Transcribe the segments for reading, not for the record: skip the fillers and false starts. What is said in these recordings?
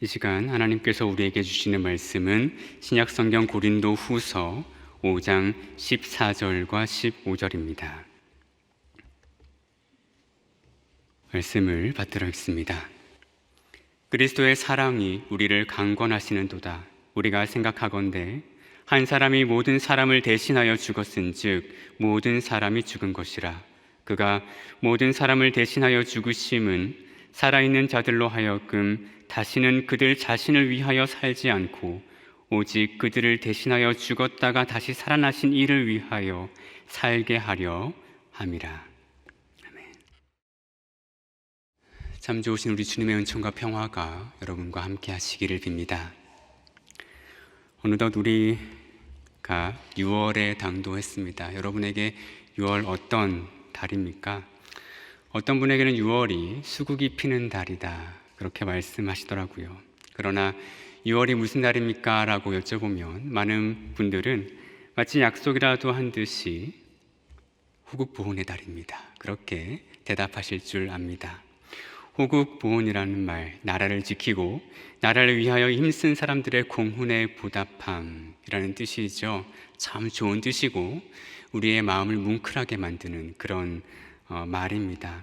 이 시간 하나님께서 우리에게 주시는 말씀은 신약성경 고린도후서 5장 14절과 15절입니다. 말씀을 받들어 읽습니다. 그리스도의 사랑이 우리를 강권하시는도다. 우리가 생각하건대 한 사람이 모든 사람을 대신하여 죽었은즉 모든 사람이 죽은 것이라. 그가 모든 사람을 대신하여 죽으심은 살아있는 자들로 하여금 다시는 그들 자신을 위하여 살지 않고 오직 그들을 대신하여 죽었다가 다시 살아나신 이를 위하여 살게 하려 함이라. 아멘. 참 좋으신 우리 주님의 은총과 평화가 여러분과 함께 하시기를 빕니다. 어느덧 우리가 6월에 당도했습니다. 여러분에게 6월 어떤 달입니까? 어떤 분에게는 6월이 수국이 피는 달이다, 그렇게 말씀하시더라고요. 그러나 6월이 무슨 달입니까? 라고 여쭤보면 많은 분들은 마치 약속이라도 한 듯이 호국보훈의 달입니다, 그렇게 대답하실 줄 압니다. 호국보훈이라는 말, 나라를 지키고 나라를 위하여 힘쓴 사람들의 공훈에 보답함이라는 뜻이죠. 참 좋은 뜻이고 우리의 마음을 뭉클하게 만드는 그런 말입니다.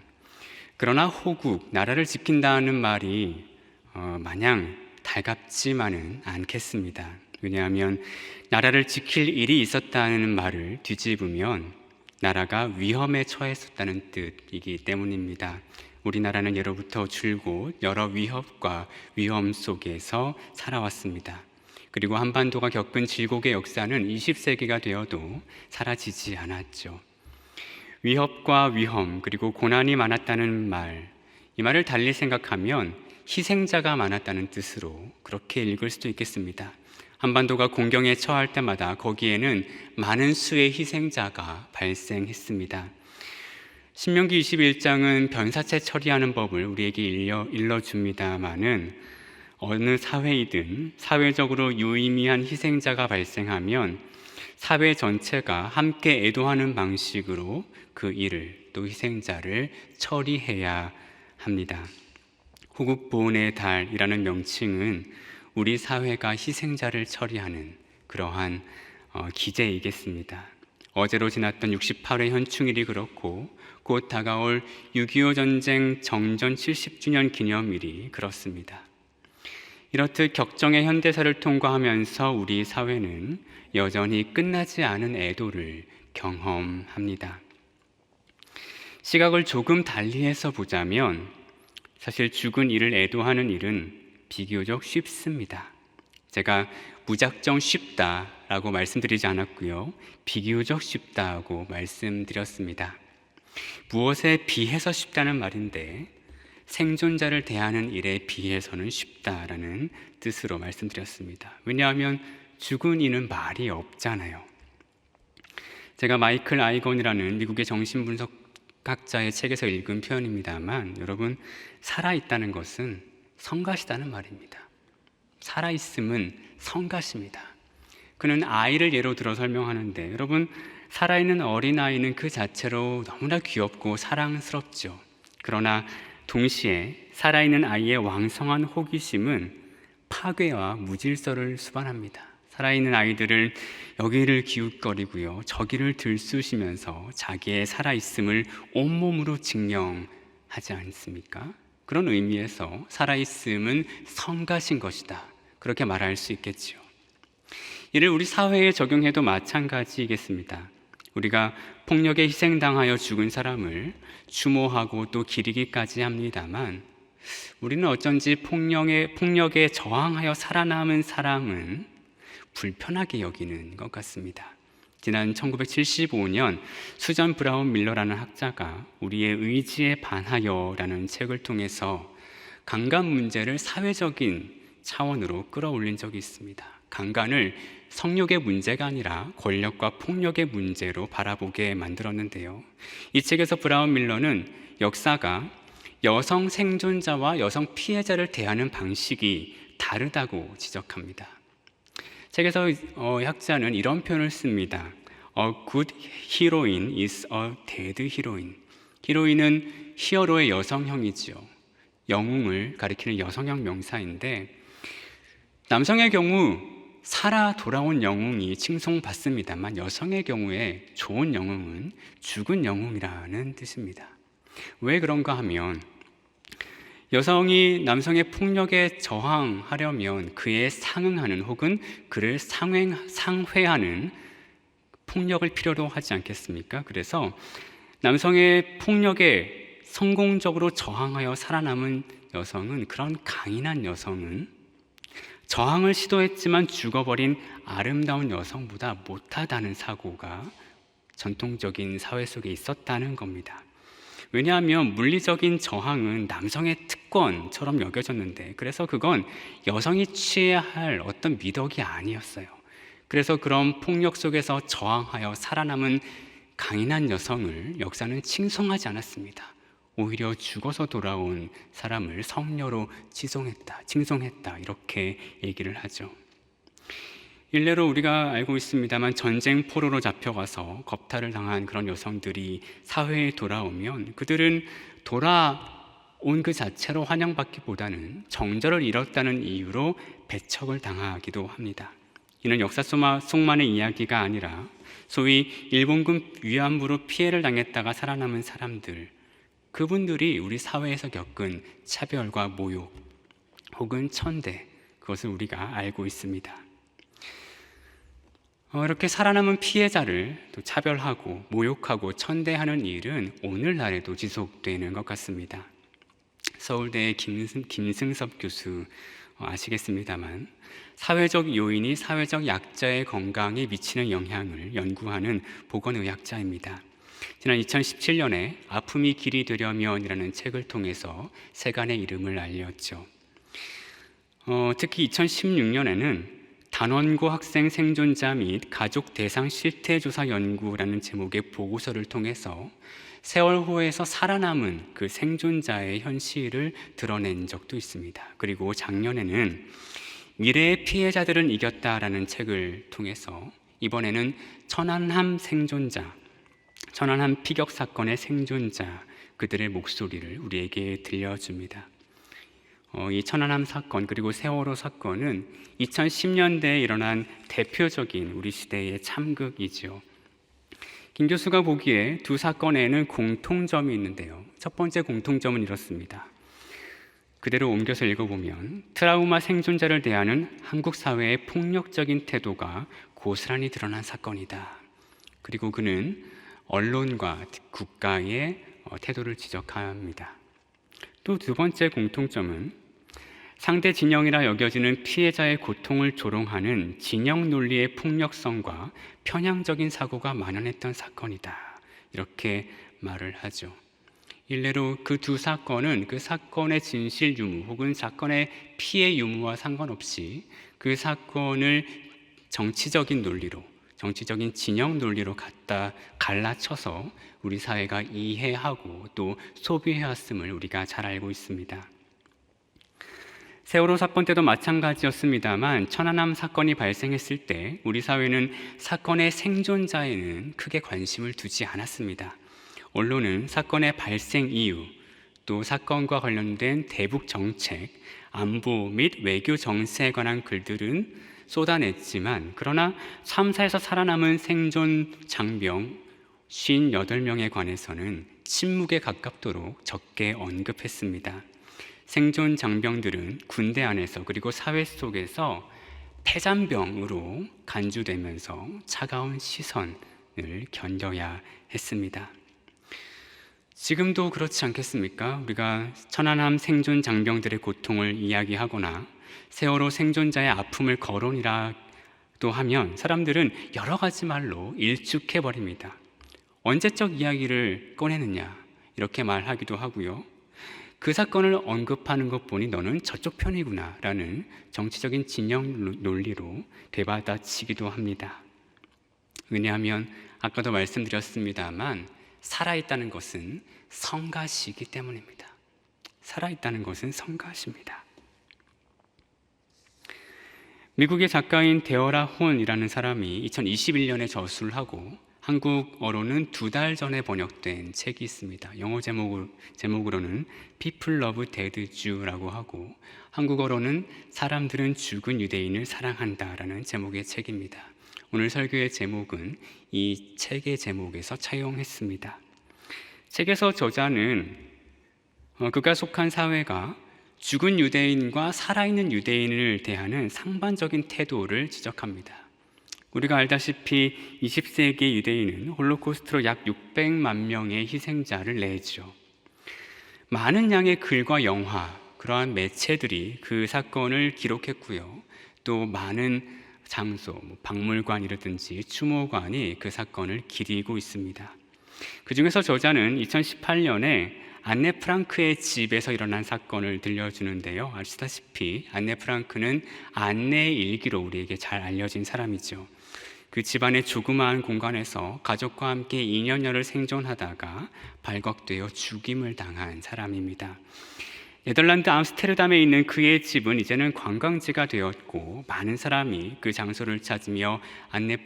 그러나 호국, 나라를 지킨다는 말이 마냥 달갑지만은 않겠습니다. 왜냐하면 나라를 지킬 일이 있었다는 말을 뒤집으면 나라가 위험에 처했었다는 뜻이기 때문입니다. 우리나라는 예로부터 줄곧 여러 위협과 위험 속에서 살아왔습니다. 그리고 한반도가 겪은 질곡의 역사는 20세기가 되어도 사라지지 않았죠. 위협과 위험 그리고 고난이 많았다는 말, 이 말을 달리 생각하면 희생자가 많았다는 뜻으로 그렇게 읽을 수도 있겠습니다. 한반도가 공경에 처할 때마다 거기에는 많은 수의 희생자가 발생했습니다. 신명기 21장은 변사체 처리하는 법을 우리에게 일러줍니다마는 어느 사회이든 사회적으로 유의미한 희생자가 발생하면 사회 전체가 함께 애도하는 방식으로 그 일을, 또 희생자를 처리해야 합니다. 호국보훈의 달이라는 명칭은 우리 사회가 희생자를 처리하는 그러한 기제이겠습니다. 어제로 지났던 68회 현충일이 그렇고 곧 다가올 6.25 전쟁 정전 70주년 기념일이 그렇습니다. 이렇듯 격정의 현대사를 통과하면서 우리 사회는 여전히 끝나지 않은 애도를 경험합니다. 시각을 조금 달리해서 보자면 사실 죽은 이를 애도하는 일은 비교적 쉽습니다. 제가 무작정 쉽다라고 말씀드리지 않았고요, 비교적 쉽다고 말씀드렸습니다. 무엇에 비해서 쉽다는 말인데 생존자를 대하는 일에 비해서는 쉽다라는 뜻으로 말씀드렸습니다. 왜냐하면 죽은 이는 말이 없잖아요. 제가 마이클 아이건이라는 미국의 정신분석학자의 책에서 읽은 표현입니다만, 여러분, 살아있다는 것은 성가시다는 말입니다. 살아있음은 성가십니다. 그는 아이를 예로 들어 설명하는데, 여러분, 살아있는 어린아이는 그 자체로 너무나 귀엽고 사랑스럽죠. 그러나 동시에 살아있는 아이의 왕성한 호기심은 파괴와 무질서를 수반합니다. 살아있는 아이들을 여기를 기웃거리고요, 저기를 들쑤시면서 자기의 살아있음을 온몸으로 증명하지 않습니까? 그런 의미에서 살아있음은 성가신 것이다, 그렇게 말할 수 있겠지요. 이를 우리 사회에 적용해도 마찬가지이겠습니다. 우리가 폭력에 희생당하여 죽은 사람을 추모하고 또 기리기까지 합니다만, 우리는 어쩐지 폭력에 저항하여 살아남은 사람은 불편하게 여기는 것 같습니다. 지난 1975년 수전 브라운 밀러라는 학자가 우리의 의지에 반하여라는 책을 통해서 강간 문제를 사회적인 차원으로 끌어올린 적이 있습니다. 강간을 성욕의 문제가 아니라 권력과 폭력의 문제로 바라보게 만들었는데요. 이 책에서 브라운 밀러는 역사가 여성 생존자와 여성 피해자를 대하는 방식이 다르다고 지적합니다. 책에서 학자는 이런 표현을 씁니다. A good heroine is a dead heroine. 히로인은 히어로의 여성형이지요. 영웅을 가리키는 여성형 명사인데 남성의 경우 살아 돌아온 영웅이 칭송받습니다만 여성의 경우에 좋은 영웅은 죽은 영웅이라는 뜻입니다. 왜 그런가 하면 여성이 남성의 폭력에 저항하려면 그에 상응하는 혹은 그를 상회하는 폭력을 필요로 하지 않겠습니까? 그래서 남성의 폭력에 성공적으로 저항하여 살아남은 여성은, 그런 강인한 여성은 저항을 시도했지만 죽어버린 아름다운 여성보다 못하다는 사고가 전통적인 사회 속에 있었다는 겁니다. 왜냐하면 물리적인 저항은 남성의 특권처럼 여겨졌는데, 그래서 그건 여성이 취해야 할 어떤 미덕이 아니었어요. 그래서 그런 폭력 속에서 저항하여 살아남은 강인한 여성을 역사는 칭송하지 않았습니다. 오히려 죽어서 돌아온 사람을 성녀로 칭송했다 이렇게 얘기를 하죠. 일례로 우리가 알고 있습니다만 전쟁 포로로 잡혀가서 겁탈을 당한 그런 여성들이 사회에 돌아오면 그들은 돌아온 그 자체로 환영받기보다는 정절을 잃었다는 이유로 배척을 당하기도 합니다. 이는 역사 속만의 이야기가 아니라 소위 일본군 위안부로 피해를 당했다가 살아남은 사람들, 그분들이 우리 사회에서 겪은 차별과 모욕 혹은 천대, 그것을 우리가 알고 있습니다. 이렇게 살아남은 피해자를 또 차별하고 모욕하고 천대하는 일은 오늘날에도 지속되는 것 같습니다. 서울대의 김승섭 교수 아시겠습니다만 사회적 요인이 사회적 약자의 건강에 미치는 영향을 연구하는 보건의학자입니다. 지난 2017년에 아픔이 길이 되려면이라는 책을 통해서 세간의 이름을 알렸죠. 특히 2016년에는 단원고 학생 생존자 및 가족 대상 실태조사 연구라는 제목의 보고서를 통해서 세월호에서 살아남은 그 생존자의 현실을 드러낸 적도 있습니다. 그리고 작년에는 미래의 피해자들은 이겼다라는 책을 통해서 이번에는 천안함 피격 사건의 생존자, 그들의 목소리를 우리에게 들려줍니다. 이 천안함 사건 그리고 세월호 사건은 2010년대에 일어난 대표적인 우리 시대의 참극이죠. 김 교수가 보기에 두 사건에는 공통점이 있는데요. 첫 번째 공통점은 이렇습니다. 그대로 옮겨서 읽어보면 트라우마 생존자를 대하는 한국 사회의 폭력적인 태도가 고스란히 드러난 사건이다. 그리고 그는 언론과 국가의 태도를 지적합니다. 또 두 번째 공통점은 상대 진영이라 여겨지는 피해자의 고통을 조롱하는 진영 논리의 폭력성과 편향적인 사고가 만연했던 사건이다. 이렇게 말을 하죠. 일례로 그 두 사건은 그 사건의 진실 유무 혹은 사건의 피해 유무와 상관없이 그 사건을 정치적인 논리로, 정치적인 진영 논리로 갖다 갈라쳐서 우리 사회가 이해하고 또 소비해왔음을 우리가 잘 알고 있습니다. 세월호 사건 때도 마찬가지였습니다만 천안함 사건이 발생했을 때 우리 사회는 사건의 생존자에는 크게 관심을 두지 않았습니다. 언론은 사건의 발생 이유, 또 사건과 관련된 대북 정책, 안보 및 외교 정세에 관한 글들은 쏟아냈지만, 그러나 참사에서 살아남은 생존 장병 58명에 관해서는 침묵에 가깝도록 적게 언급했습니다. 생존 장병들은 군대 안에서 그리고 사회 속에서 폐잔병으로 간주되면서 차가운 시선을 견뎌야 했습니다. 지금도 그렇지 않겠습니까? 우리가 천안함 생존 장병들의 고통을 이야기하거나 세월호 생존자의 아픔을 거론이라도 하면 사람들은 여러 가지 말로 일축해버립니다. 언제적 이야기를 꺼내느냐 이렇게 말하기도 하고요. 그 사건을 언급하는 것 보니 너는 저쪽 편이구나 라는 정치적인 진영 논리로 되받아치기도 합니다. 왜냐하면 아까도 말씀드렸습니다만 살아있다는 것은 성가시이기 때문입니다. 살아있다는 것은 성가시입니다. 미국의 작가인 데어라 혼이라는 사람이 2021년에 저술을 하고 한국어로는 2달 전에 번역된 책이 있습니다. 영어 제목으로는 People Love Dead Jew라고 하고, 한국어로는 사람들은 죽은 유대인을 사랑한다라는 제목의 책입니다. 오늘 설교의 제목은 이 책의 제목에서 차용했습니다. 책에서 저자는 그가 속한 사회가 죽은 유대인과 살아있는 유대인을 대하는 상반적인 태도를 지적합니다. 우리가 알다시피 20세기 유대인은 홀로코스트로 약 600만 명의 희생자를 내죠. 많은 양의 글과 영화, 그러한 매체들이 그 사건을 기록했고요. 또 많은 장소, 박물관이라든지 추모관이 그 사건을 기리고 있습니다. 그 중에서 저자는 2018년에 안네 프랑크의 집에서 일어난 사건을 들려주는데요. 아시다시피 안네 프랑크는 안네의 일기로 우리에게 잘 알려진 사람이죠. 그 집안의 조그마한 공간에서 가족과 함께 2년여를 생존하다가 발각되어 죽임을 당한 사람입니다. 네덜란드 암스테르담에 있는 그의 집은 이제는 관광지가 되었고, 많은 사람이 그 장소를 찾으며 안네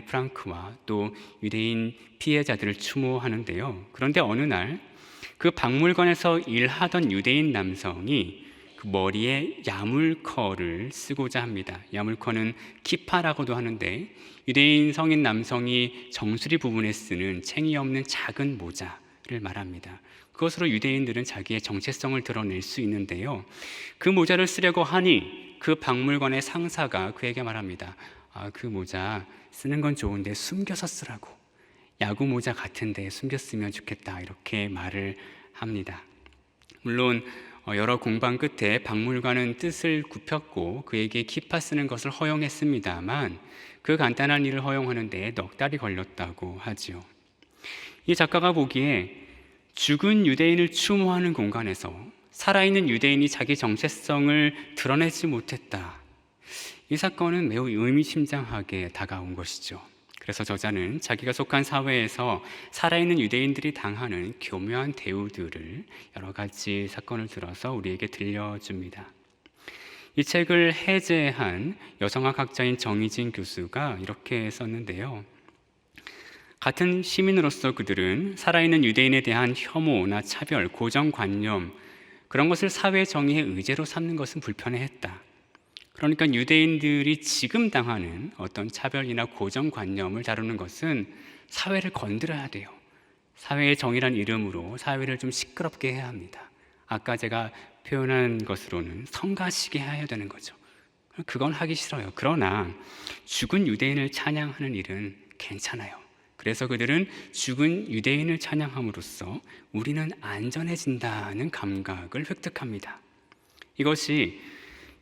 프랑크와 또 유대인 피해자들을 추모하는데요. 그런데 어느 날 그 박물관에서 일하던 유대인 남성이 그 머리에 야물커를 쓰고자 합니다. 야물커는 키파라고도 하는데, 유대인 성인 남성이 정수리 부분에 쓰는 챙이 없는 작은 모자를 말합니다. 그것으로 유대인들은 자기의 정체성을 드러낼 수 있는데요. 그 모자를 쓰려고 하니 그 박물관의 상사가 그에게 말합니다. 그 모자 쓰는 건 좋은데 숨겨서 쓰라고. 야구 모자 같은데 숨겼으면 좋겠다, 이렇게 말을 합니다. 물론 여러 공방 끝에 박물관은 뜻을 굽혔고 그에게 키파 쓰는 것을 허용했습니다만, 그 간단한 일을 허용하는 데 넉 달이 걸렸다고 하지요. 이 작가가 보기에 죽은 유대인을 추모하는 공간에서 살아있는 유대인이 자기 정체성을 드러내지 못했다. 이 사건은 매우 의미심장하게 다가온 것이죠. 그래서 저자는 자기가 속한 사회에서 살아있는 유대인들이 당하는 교묘한 대우들을 여러 가지 사건을 들어서 우리에게 들려줍니다. 이 책을 해제한 여성학 학자인 정희진 교수가 이렇게 썼는데요. 같은 시민으로서 그들은 살아있는 유대인에 대한 혐오나 차별, 고정관념, 그런 것을 사회 정의의 의제로 삼는 것은 불편해했다. 그러니까 유대인들이 지금 당하는 어떤 차별이나 고정관념을 다루는 것은 사회를 건드려야 돼요. 사회의 정의란 이름으로 사회를 좀 시끄럽게 해야 합니다. 아까 제가 표현한 것으로는 성가시게 해야 되는 거죠. 그건 하기 싫어요. 그러나 죽은 유대인을 찬양하는 일은 괜찮아요. 그래서 그들은 죽은 유대인을 찬양함으로써 우리는 안전해진다는 감각을 획득합니다. 이것이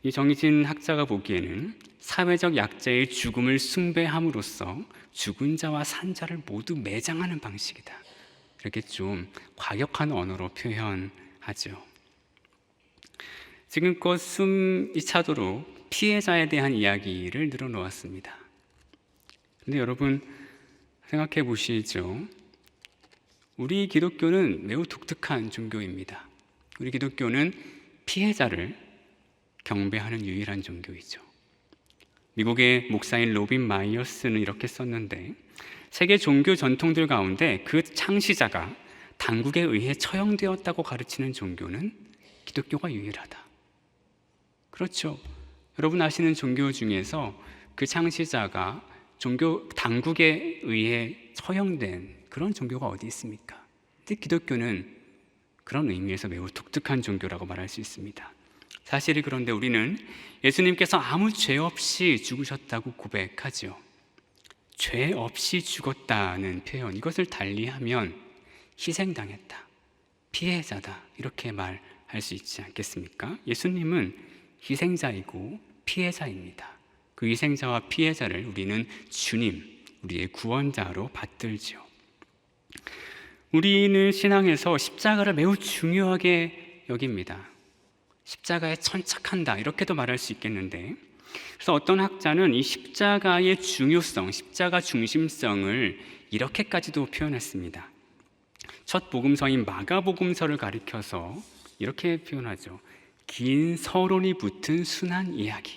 이 정희진 학자가 보기에는 사회적 약자의 죽음을 숭배함으로써 죽은 자와 산 자를 모두 매장하는 방식이다. 이렇게 좀 과격한 언어로 표현하죠. 지금껏 숨이 차도록 피해자에 대한 이야기를 늘어놓았습니다. 그런데 여러분 생각해 보시죠. 우리 기독교는 매우 독특한 종교입니다. 우리 기독교는 피해자를 경배하는 유일한 종교이죠. 미국의 목사인 로빈 마이어스는 이렇게 썼는데, 세계 종교 전통들 가운데 그 창시자가 당국에 의해 처형되었다고 가르치는 종교는 기독교가 유일하다. 그렇죠. 여러분 아시는 종교 중에서 그 창시자가 당국에 의해 처형된 그런 종교가 어디 있습니까? 근데 기독교는 그런 의미에서 매우 독특한 종교라고 말할 수 있습니다. 사실이 그런데 우리는 예수님께서 아무 죄 없이 죽으셨다고 고백하죠. 죄 없이 죽었다는 표현, 이것을 달리하면 희생당했다, 피해자다, 이렇게 말할 수 있지 않겠습니까? 예수님은 희생자이고 피해자입니다. 그 희생자와 피해자를 우리는 주님, 우리의 구원자로 받들죠. 우리는 신앙에서 십자가를 매우 중요하게 여깁니다. 십자가에 천착한다, 이렇게도 말할 수 있겠는데, 그래서 어떤 학자는 이 십자가의 중요성, 십자가 중심성을 이렇게까지도 표현했습니다. 첫 복음서인 마가복음서를 가리켜서 이렇게 표현하죠. 긴 서론이 붙은 순한 이야기.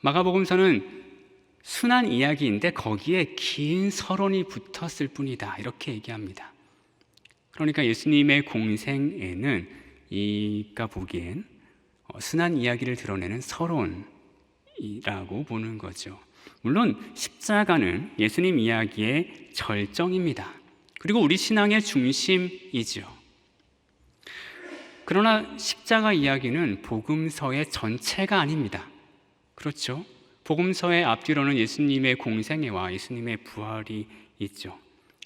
마가복음서는 순한 이야기인데 거기에 긴 서론이 붙었을 뿐이다, 이렇게 얘기합니다. 그러니까 예수님의 공생애는 이가 보기엔 순한 이야기를 드러내는 서론이라고 보는 거죠. 물론 십자가는 예수님 이야기의 절정입니다. 그리고 우리 신앙의 중심이죠. 그러나 십자가 이야기는 복음서의 전체가 아닙니다. 그렇죠? 복음서의 앞뒤로는 예수님의 공생애와 예수님의 부활이 있죠.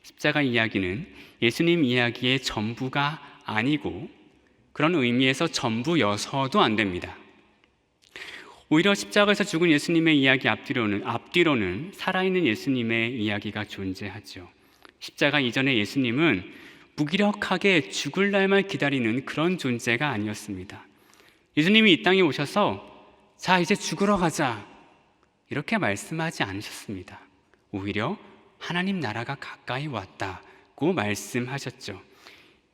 십자가 이야기는 예수님 이야기의 전부가 아니고 그런 의미에서 전부여서도 안 됩니다. 오히려 십자가에서 죽은 예수님의 이야기 앞뒤로는 살아있는 예수님의 이야기가 존재하죠. 십자가 이전의 예수님은 무기력하게 죽을 날만 기다리는 그런 존재가 아니었습니다. 예수님이 이 땅에 오셔서 자, 이제 죽으러 가자, 이렇게 말씀하지 않으셨습니다. 오히려 하나님 나라가 가까이 왔다고 말씀하셨죠.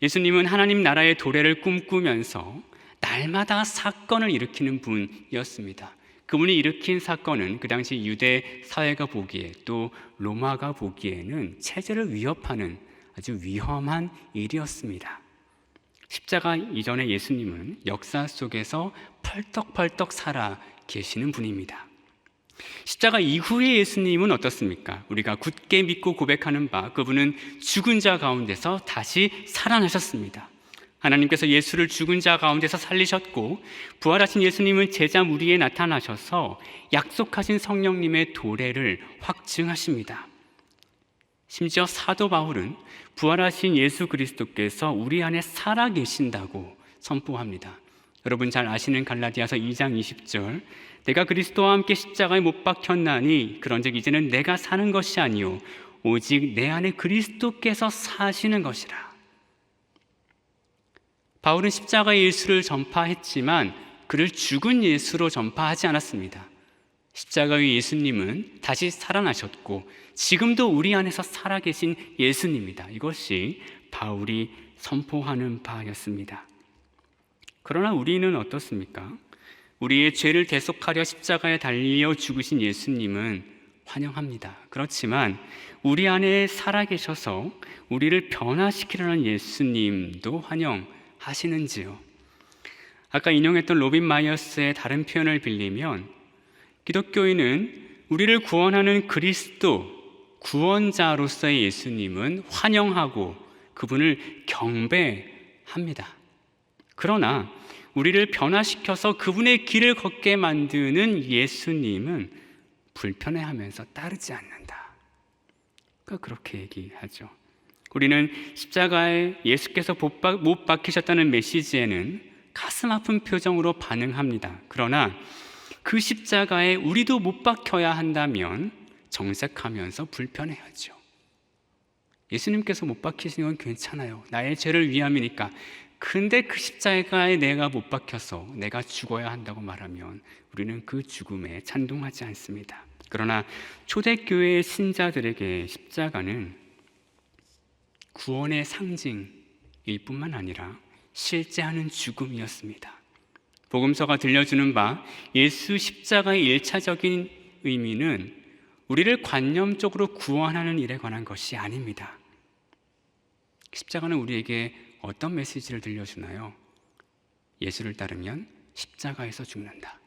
예수님은 하나님 나라의 도래를 꿈꾸면서 날마다 사건을 일으키는 분이었습니다. 그분이 일으킨 사건은 그 당시 유대 사회가 보기에 또 로마가 보기에는 체제를 위협하는 아주 위험한 일이었습니다. 십자가 이전의 예수님은 역사 속에서 펄떡펄떡 살아 계시는 분입니다. 십자가 이후의 예수님은 어떻습니까? 우리가 굳게 믿고 고백하는 바, 그분은 죽은 자 가운데서 다시 살아나셨습니다. 하나님께서 예수를 죽은 자 가운데서 살리셨고, 부활하신 예수님은 제자 무리에 나타나셔서 약속하신 성령님의 도래를 확증하십니다. 심지어 사도 바울은 부활하신 예수 그리스도께서 우리 안에 살아 계신다고 선포합니다. 여러분 잘 아시는 갈라디아서 2장 20절, 내가 그리스도와 함께 십자가에 못 박혔나니 그런즉 이제는 내가 사는 것이 아니요 오직 내 안에 그리스도께서 사시는 것이라. 바울은 십자가의 예수를 전파했지만 그를 죽은 예수로 전파하지 않았습니다. 십자가의 예수님은 다시 살아나셨고 지금도 우리 안에서 살아계신 예수님이다. 이것이 바울이 선포하는 바였습니다. 그러나 우리는 어떻습니까? 우리의 죄를 대속하려 십자가에 달려 죽으신 예수님은 환영합니다. 그렇지만 우리 안에 살아계셔서 우리를 변화시키려는 예수님도 환영하시는지요? 아까 인용했던 로빈 마이어스의 다른 표현을 빌리면 기독교인은 우리를 구원하는 그리스도, 구원자로서의 예수님은 환영하고 그분을 경배합니다. 그러나 우리를 변화시켜서 그분의 길을 걷게 만드는 예수님은 불편해하면서 따르지 않는다. 그러니까 그렇게 얘기하죠. 우리는 십자가에 예수께서 못 박히셨다는 메시지에는 가슴 아픈 표정으로 반응합니다. 그러나 그 십자가에 우리도 못 박혀야 한다면 정색하면서 불편해하죠. 예수님께서 못 박히시는 건 괜찮아요. 나의 죄를 위함이니까. 근데 그 십자가에 내가 못 박혀서 내가 죽어야 한다고 말하면 우리는 그 죽음에 찬동하지 않습니다. 그러나 초대교회의 신자들에게 십자가는 구원의 상징일 뿐만 아니라 실제하는 죽음이었습니다. 복음서가 들려주는 바 예수 십자가의 일차적인 의미는 우리를 관념적으로 구원하는 일에 관한 것이 아닙니다. 십자가는 우리에게 어떤 메시지를 들려주나요? 예수를 따르면 십자가에서 죽는다.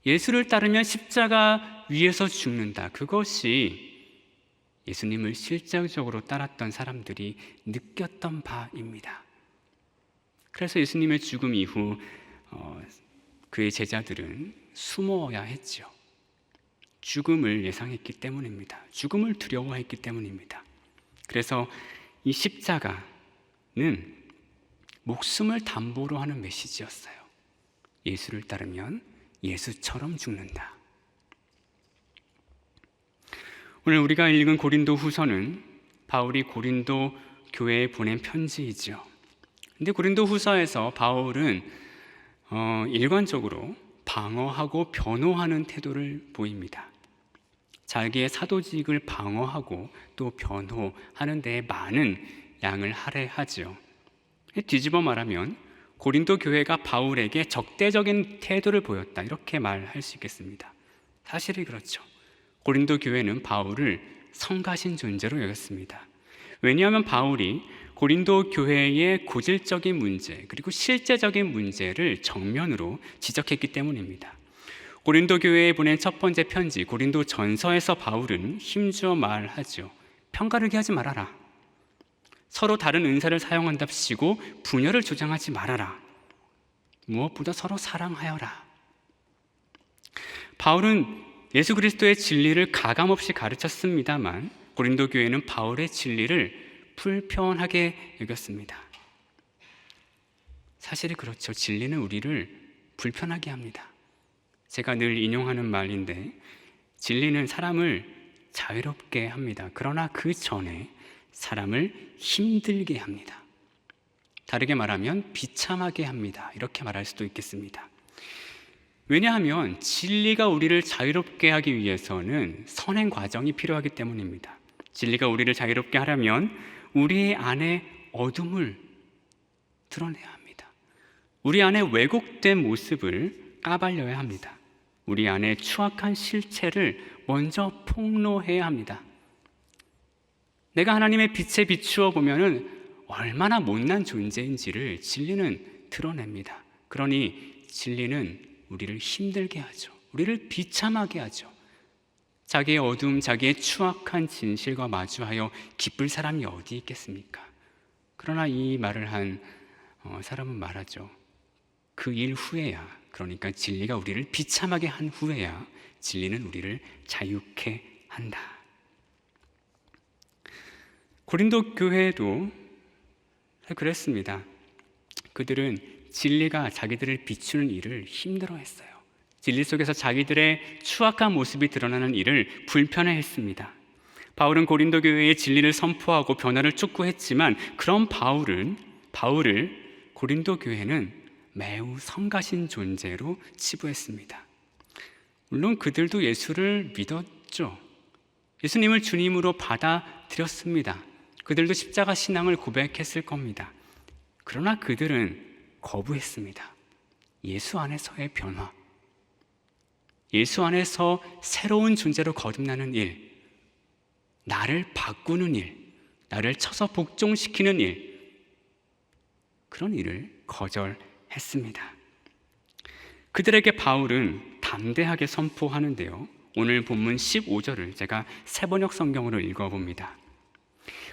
예수를 따르면 십자가 위에서 죽는다. 그것이 예수님을 실제적으로 따랐던 사람들이 느꼈던 바입니다. 그래서 예수님의 죽음 이후 그의 제자들은 숨어야 했죠. 죽음을 예상했기 때문입니다. 죽음을 두려워했기 때문입니다. 그래서 이 십자가는 목숨을 담보로 하는 메시지였어요. 예수를 따르면 예수처럼 죽는다. 오늘 우리가 읽은 고린도 후서는 바울이 고린도 교회에 보낸 편지이죠. 근데 고린도 후서에서 바울은 일관적으로 방어하고 변호하는 태도를 보입니다. 자기의 사도직을 방어하고 또 변호하는 데에 많은 양을 할애하죠. 뒤집어 말하면 고린도 교회가 바울에게 적대적인 태도를 보였다, 이렇게 말할 수 있겠습니다. 사실이 그렇죠. 고린도 교회는 바울을 성가신 존재로 여겼습니다. 왜냐하면 바울이 고린도 교회의 고질적인 문제 그리고 실제적인 문제를 정면으로 지적했기 때문입니다. 고린도 교회에 보낸 첫 번째 편지 고린도 전서에서 바울은 힘주어 말하죠. 편가르기 하지 말아라. 서로 다른 은사를 사용한답시고 분열을 조장하지 말아라. 무엇보다 서로 사랑하여라. 바울은 예수 그리스도의 진리를 가감없이 가르쳤습니다만 고린도 교회는 바울의 진리를 불편하게 여겼습니다. 사실이 그렇죠. 진리는 우리를 불편하게 합니다. 제가 늘 인용하는 말인데 진리는 사람을 자유롭게 합니다. 그러나 그 전에 사람을 힘들게 합니다. 다르게 말하면 비참하게 합니다. 이렇게 말할 수도 있겠습니다. 왜냐하면 진리가 우리를 자유롭게 하기 위해서는 선행 과정이 필요하기 때문입니다. 진리가 우리를 자유롭게 하려면 우리 안에 어둠을 드러내야 합니다. 우리 안에 왜곡된 모습을 까발려야 합니다. 우리 안에 추악한 실체를 먼저 폭로해야 합니다. 내가 하나님의 빛에 비추어 보면은 얼마나 못난 존재인지를 진리는 드러냅니다. 그러니 진리는 우리를 힘들게 하죠. 우리를 비참하게 하죠. 자기의 어둠, 자기의 추악한 진실과 마주하여 기쁠 사람이 어디 있겠습니까? 그러나 이 말을 한 사람은 말하죠. 그 일 후에야, 그러니까 진리가 우리를 비참하게 한 후에야 진리는 우리를 자유케 한다. 고린도 교회도 그랬습니다. 그들은 진리가 자기들을 비추는 일을 힘들어했어요. 진리 속에서 자기들의 추악한 모습이 드러나는 일을 불편해했습니다. 바울은 고린도 교회의 진리를 선포하고 변화를 촉구했지만 그런 바울을 고린도 교회는 매우 성가신 존재로 치부했습니다. 물론 그들도 예수를 믿었죠. 예수님을 주님으로 받아들였습니다. 그들도 십자가 신앙을 고백했을 겁니다. 그러나 그들은 거부했습니다. 예수 안에서의 변화, 예수 안에서 새로운 존재로 거듭나는 일, 나를 바꾸는 일, 나를 쳐서 복종시키는 일, 그런 일을 거절했습니다. 그들에게 바울은 담대하게 선포하는데요. 오늘 본문 15절을 제가 새번역 성경으로 읽어봅니다.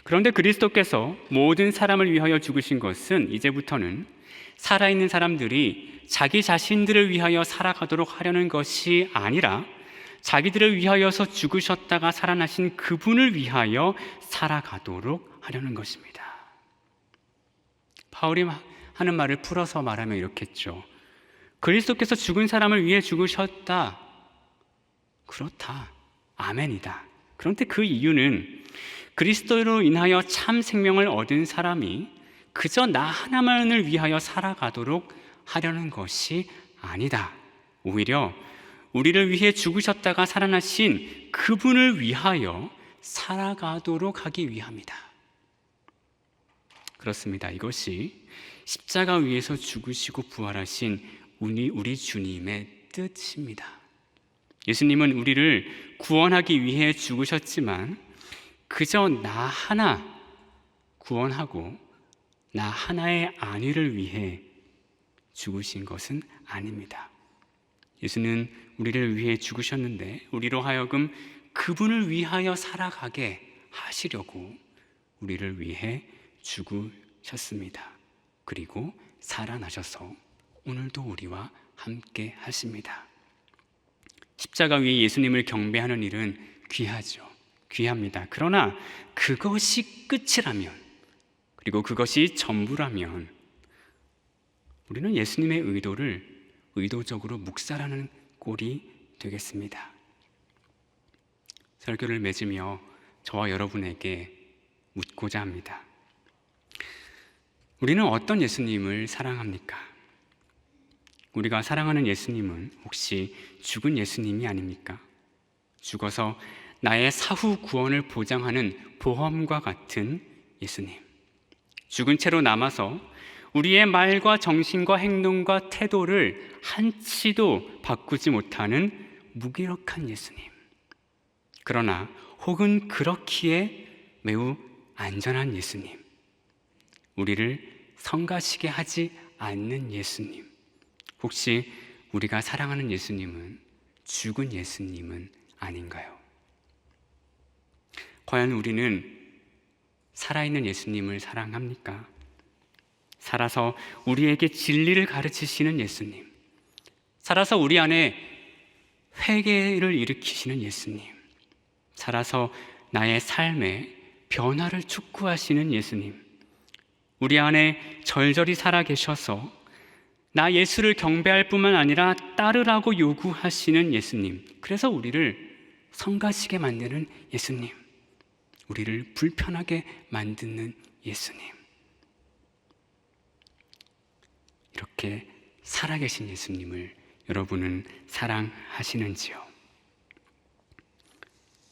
그런데 그리스도께서 모든 사람을 위하여 죽으신 것은 이제부터는 살아있는 사람들이 자기 자신들을 위하여 살아가도록 하려는 것이 아니라 자기들을 위하여서 죽으셨다가 살아나신 그분을 위하여 살아가도록 하려는 것입니다. 바울이 하는 말을 풀어서 말하면 이렇게 했죠. 그리스도께서 죽은 사람을 위해 죽으셨다. 그렇다. 아멘이다. 그런데 그 이유는 그리스도로 인하여 참 생명을 얻은 사람이 그저 나 하나만을 위하여 살아가도록 하려는 것이 아니다. 오히려 우리를 위해 죽으셨다가 살아나신 그분을 위하여 살아가도록 하기 위함이다. 그렇습니다. 이것이 십자가 위에서 죽으시고 부활하신 우리 주님의 뜻입니다. 예수님은 우리를 구원하기 위해 죽으셨지만 그저 나 하나 구원하고 나 하나의 안위를 위해 죽으신 것은 아닙니다. 예수는 우리를 위해 죽으셨는데 우리로 하여금 그분을 위하여 살아가게 하시려고 우리를 위해 죽으셨습니다. 그리고 살아나셔서 오늘도 우리와 함께 하십니다. 십자가 위에 예수님을 경배하는 일은 귀하죠. 귀합니다. 그러나 그것이 끝이라면, 그리고 그것이 전부라면 우리는 예수님의 의도를 의도적으로 묵살하는 꼴이 되겠습니다. 설교를 맺으며 저와 여러분에게 묻고자 합니다. 우리는 어떤 예수님을 사랑합니까? 우리가 사랑하는 예수님은 혹시 죽은 예수님이 아닙니까? 죽어서 나의 사후 구원을 보장하는 보험과 같은 예수님. 죽은 채로 남아서 우리의 말과 정신과 행동과 태도를 한치도 바꾸지 못하는 무기력한 예수님, 그러나 혹은 그렇기에 매우 안전한 예수님, 우리를 성가시게 하지 않는 예수님, 혹시 우리가 사랑하는 예수님은 죽은 예수님은 아닌가요? 과연 우리는 살아있는 예수님을 사랑합니까? 살아서 우리에게 진리를 가르치시는 예수님, 살아서 우리 안에 회개를 일으키시는 예수님, 살아서 나의 삶에 변화를 촉구하시는 예수님, 우리 안에 절절히 살아계셔서 나 예수를 경배할 뿐만 아니라 따르라고 요구하시는 예수님, 그래서 우리를 성가시게 만드는 예수님, 우리를 불편하게 만드는 예수님, 이렇게 살아계신 예수님을 여러분은 사랑하시는지요?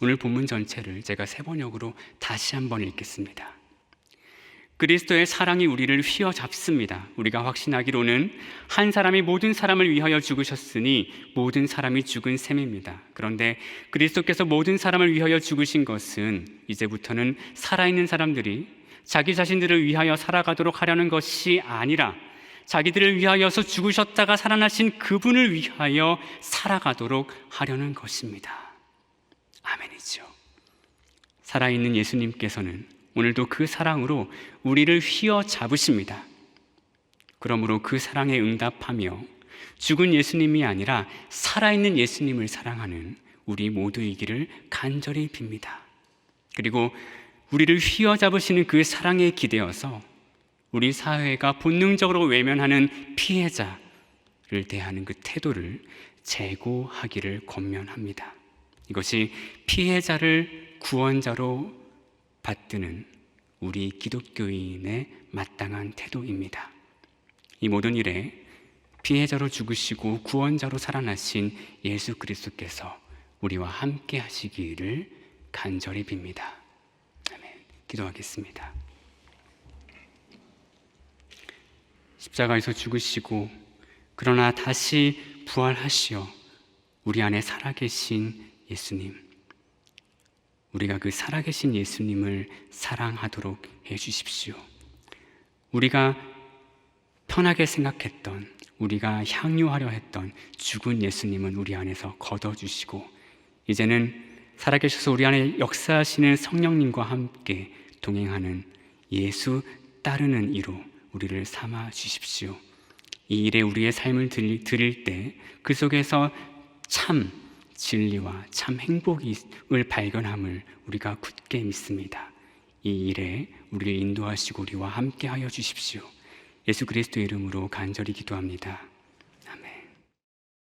오늘 본문 전체를 제가 세 번역으로 다시 한번 읽겠습니다. 그리스도의 사랑이 우리를 휘어잡습니다. 우리가 확신하기로는 한 사람이 모든 사람을 위하여 죽으셨으니 모든 사람이 죽은 셈입니다. 그런데 그리스도께서 모든 사람을 위하여 죽으신 것은 이제부터는 살아있는 사람들이 자기 자신들을 위하여 살아가도록 하려는 것이 아니라 자기들을 위하여서 죽으셨다가 살아나신 그분을 위하여 살아가도록 하려는 것입니다. 아멘이죠. 살아있는 예수님께서는 오늘도 그 사랑으로 우리를 휘어잡으십니다. 그러므로 그 사랑에 응답하며 죽은 예수님이 아니라 살아있는 예수님을 사랑하는 우리 모두이기를 간절히 빕니다. 그리고 우리를 휘어잡으시는 그 사랑에 기대어서 우리 사회가 본능적으로 외면하는 피해자를 대하는 그 태도를 재고하기를 권면합니다. 이것이 피해자를 구원자로 받드는 우리 기독교인의 마땅한 태도입니다. 이 모든 일에 피해자로 죽으시고 구원자로 살아나신 예수 그리스도께서 우리와 함께 하시기를 간절히 빕니다. 아멘. 기도하겠습니다. 십자가에서 죽으시고 그러나 다시 부활하시어 우리 안에 살아계신 예수님, 우리가 그 살아계신 예수님을 사랑하도록 해주십시오. 우리가 편하게 생각했던, 우리가 향유하려 했던 죽은 예수님은 우리 안에서 걷어주시고 이제는 살아계셔서 우리 안에 역사하시는 성령님과 함께 동행하는 예수 따르는 이로 우리를 삼아 주십시오. 이 일에 우리의 삶을 드릴 때 그 속에서 참 진리와 참 행복을 발견함을 우리가 굳게 믿습니다. 이 일에 우리를 인도하시고 우리와 함께 하여 주십시오. 예수 그리스도의 이름으로 간절히 기도합니다.